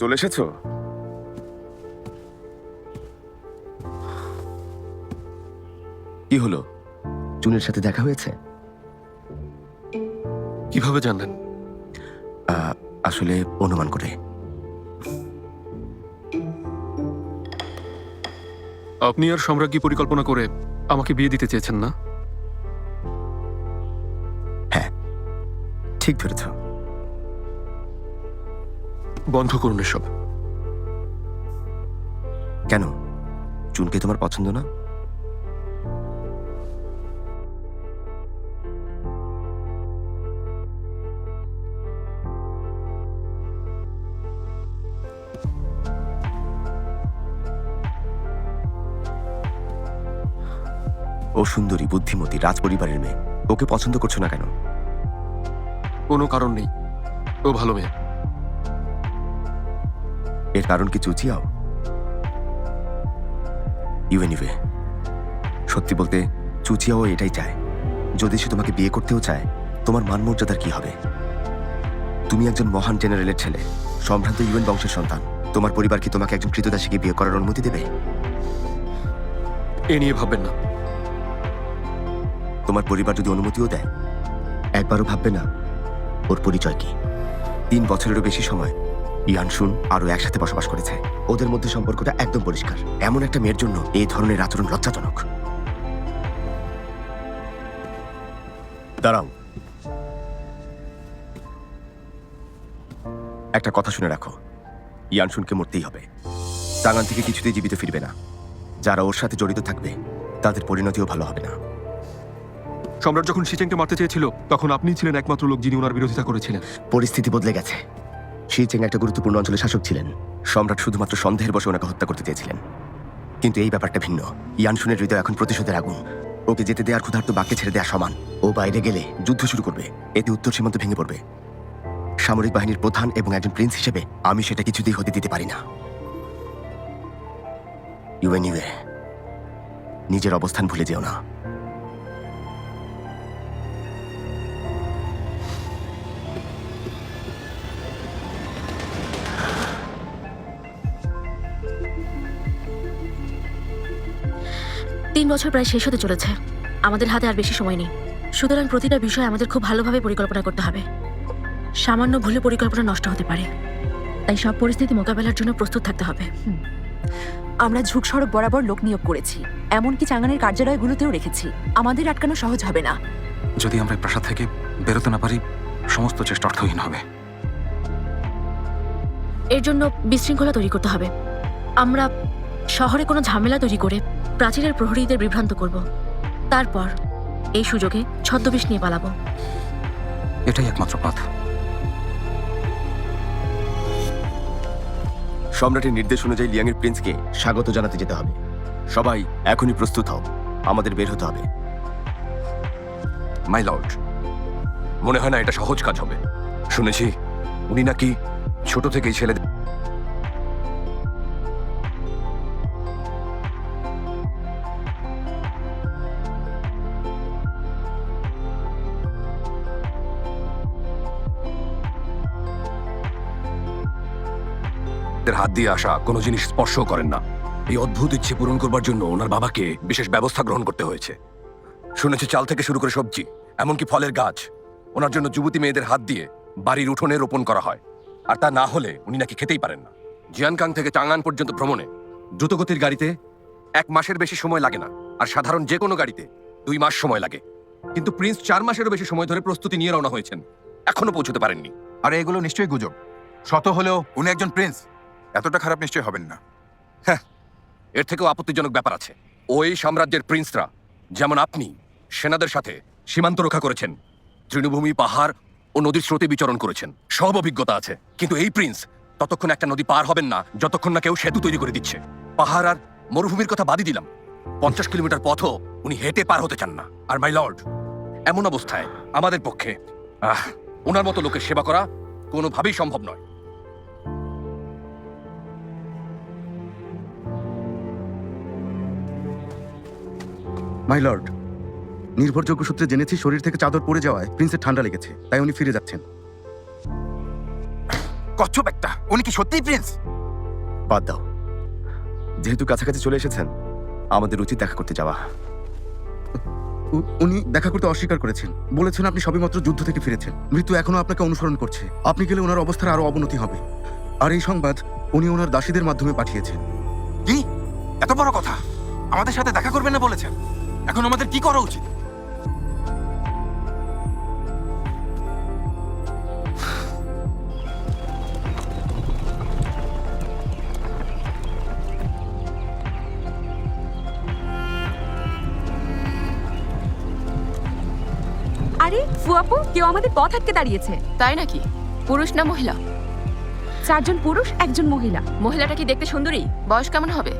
চলে এসেছো? কি হলো, জুনের সাথে দেখা হয়েছে? কিভাবে জানলেন? আসলে অনুমান করে। আপনি আর সম্রাজ্ঞী পরিকল্পনা করে আমাকে বিয়ে দিতে চেয়েছেন না? হ্যাঁ, ঠিক ধরেছ। বন্ধ করুন এসব। কেন, জুনকে তোমার পছন্দ না? ও সুন্দরী, বুদ্ধিমতী, রাজপরিবারের মেয়ে। ওকে পছন্দ করছো না কেন? কোনো কারণ নেই, ও ভালো মেয়ে। এর কারণ কি চুচিয়াও? এনিওয়ে, সত্যি বলতে চুচিয়াও এটাই চায়। যদি সে তোমাকে বিয়ে করতেও চায়, তোমার মান মর্যাদার কি হবে? তুমি একজন মহান জেনারেলের ছেলে, সম্ভ্রান্ত ইউএন বংশের সন্তান। তোমার পরিবার কি তোমাকে একজন কৃতদাসীকে বিয়ে করার অনুমতি দেবে? এ নিয়ে ভাববেন না। তোমার পরিবার যদি অনুমতিও দেয়, একবারও ভাববে না ওর পরিচয় কি? 3 বছরেরও বেশি সময় ইয়ানশুন আরো একসাথে বসবাস করেছে। ওদের মধ্যে সম্পর্কটা একদম পরিষ্কার। এমন একটা মেয়ের জন্য এই ধরনের আচরণ লজ্জাজনক। দাঁড়াও, একটা কথা শুনে রাখো, ইয়ানশুনকে মরতেই হবে। টাঙ্গান থেকে কিছুতেই জীবিত ফিরবে না। যারা ওর সাথে জড়িত থাকবে তাদের পরিণতিও ভালো হবে না। সম্রাট যখন শিচেংকে মারতে চেয়েছিল, তখন আপনিই ছিলেন একমাত্র লোক যিনি ওনার বিরোধিতা করেছিলেন। পরিস্থিতি বদলে গেছে। শিচেং একটা গুরুত্বপূর্ণ অঞ্চলের শাসক ছিলেন। সম্রাট শুধুমাত্র সন্দেহের বসে ওনাকে হত্যা করতে চেয়েছিলেন। কিন্তু এই ব্যাপারটা ভিন্ন। ইয়ানশুনের হৃদয় এখন প্রতিশোধের আগুন। ওকে যেতে দেওয়ার ক্ষুধার্ত বাঘকে ছেড়ে দেওয়া সমান। ও বাইরে গেলে যুদ্ধ শুরু করবে। এতে উত্তর সীমান্ত ভেঙে পড়বে। সামরিক বাহিনীর প্রধান এবং একজন প্রিন্স হিসেবে আমি সেটা কিছুতেই হতে দিতে পারি না। ইউএনইউএ, নিজের অবস্থান ভুলে যেও না। তিন বছর প্রায় শেষ হতে চলেছে। আমাদের হাতে আর বেশি সময় নেই। সুতরাং প্রতিটা বিষয় আমাদের খুব ভালোভাবে পরিকল্পনা করতে হবে। সামান্য ভুলে পরিকল্পনা নষ্ট হতে পারে। তাই সব পরিস্থিতি মোকাবেলার জন্য প্রস্তুত থাকতে হবে। আমরা ঝুঁক সড়ক বরাবর লোক নিয়োগ করেছি, এমনকি চাঙ্গানের কার্যালয়গুলোতেও রেখেছি। আমাদের আটকানো সহজ হবে না। যদি আমরা এই প্রাসাদ থেকে বেরোতে না পারি, সমস্ত চেষ্টা অর্থহীন হবে। এর জন্য বিশৃঙ্খলা তৈরি করতে হবে। আমরা শহরে কোনো ঝামেলা তৈরি করে প্রাচীরের প্রহরীদের বিভ্রান্ত করব। তারপর এই সুযোগে ছদ্মবেশ নিয়ে পালাবো। এটাই একমাত্র পথ। সম্রাটের নির্দেশ অনুযায়ী লিয়াংয়ের প্রিন্সকে স্বাগত জানাতে যেতে হবে। সবাই এখনই প্রস্তুত হও, আমাদের বের হতে হবে। মাই লর্ড, মনে হয় না এটা সহজ কাজ হবে। শুনেছি উনি নাকি ছোট থেকেই ছেলেদের হাত দিয়ে আসা কোনো জিনিস স্পর্শ করেন না। এই অদ্ভুত ইচ্ছে পূরণ করবার জন্য ওনার বাবাকে বিশেষ ব্যবস্থা গ্রহণ করতে হয়েছে। শুনেছি চাল থেকে শুরু করে সবজি, এমনকি ফলের গাছ ওনার জন্য যুবতী মেয়েদের হাত দিয়ে বাড়ির উঠোনে রোপণ করা হয়। আর তা না হলে উনি নাকি খেতেই পারেন না। জিয়ানকাং থেকে চাঙ্গান পর্যন্ত ভ্রমণে দ্রুতগতির গাড়িতে 1 মাসের বেশি সময় লাগে না, আর সাধারণ যে কোনো গাড়িতে 2 মাস সময় লাগে। কিন্তু প্রিন্স 4 মাসেরও বেশি সময় ধরে প্রস্তুতি নিয়ে রওনা হয়েছেন, এখনো পৌঁছতে পারেননি। আর এগুলো নিশ্চয়ই গুজব। শত হলেও উনি একজন প্রিন্স, এতটা খারাপ নিশ্চয়ই হবেন না। হ্যাঁ, এর থেকেও আপত্তিজনক ব্যাপার আছে। ওই সাম্রাজ্যের প্রিন্সরা, যেমন আপনি, সেনাদের সাথে সীমান্ত রক্ষা করেছেন, তৃণভূমি, পাহাড় ও নদীর স্রোতে বিচরণ করেছেন, সব অভিজ্ঞতা আছে। কিন্তু এই প্রিন্স ততক্ষণ একটা নদী পার হবেন না যতক্ষণ না কেউ সেতু তৈরি করে দিচ্ছে। পাহাড় আর মরুভূমির কথা বাদই দিলাম, 50 কিলোমিটার পথও উনি হেঁটে পার হতে চান না। আর মাই লর্ড, এমন অবস্থায় আমাদের পক্ষে ওনার মতো লোকের সেবা করা কোনোভাবেই সম্ভব নয়। মাই লর্ড, নির্ভরযোগ্য সূত্রে জেনেছি শরীর থেকে চাদর পড়ে যাওয়ায় প্রিন্সের ঠান্ডা লেগেছে, তাই উনি ফিরে যাচ্ছেন। কচ্ছপ একটা, উনি কি সত্যিই প্রিন্স? বাদ দাও, যেহেতু কাছাকাছি চলে এসেছেন আমাদের উচিত দেখা করতে যাওয়া। উনি দেখা করতে অস্বীকার করেছেন, বলেছেন আপনি সবেমাত্র যুদ্ধ থেকে ফিরেছেন, মৃত্যু এখনো আপনাকে অনুসরণ করছে, আপনি গেলে ওনার অবস্থার আরো অবনতি হবে। আর এই সংবাদ উনি ওনার দাসীদের মাধ্যমে পাঠিয়েছেন। কি এত বড় কথা? আমাদের সাথে দেখা করবেন না বলেছেন? এখন আমাদের কি করা উচিত? আরে ফুয়াপু, কেউ আমাদের পথ আটকে দাঁড়িয়েছে। তাই নাকি? পুরুষ না মহিলা? 4 জন পুরুষ, 1 জন মহিলা। মহিলাটা কি দেখতে সুন্দরী? বয়স কেমন হবে?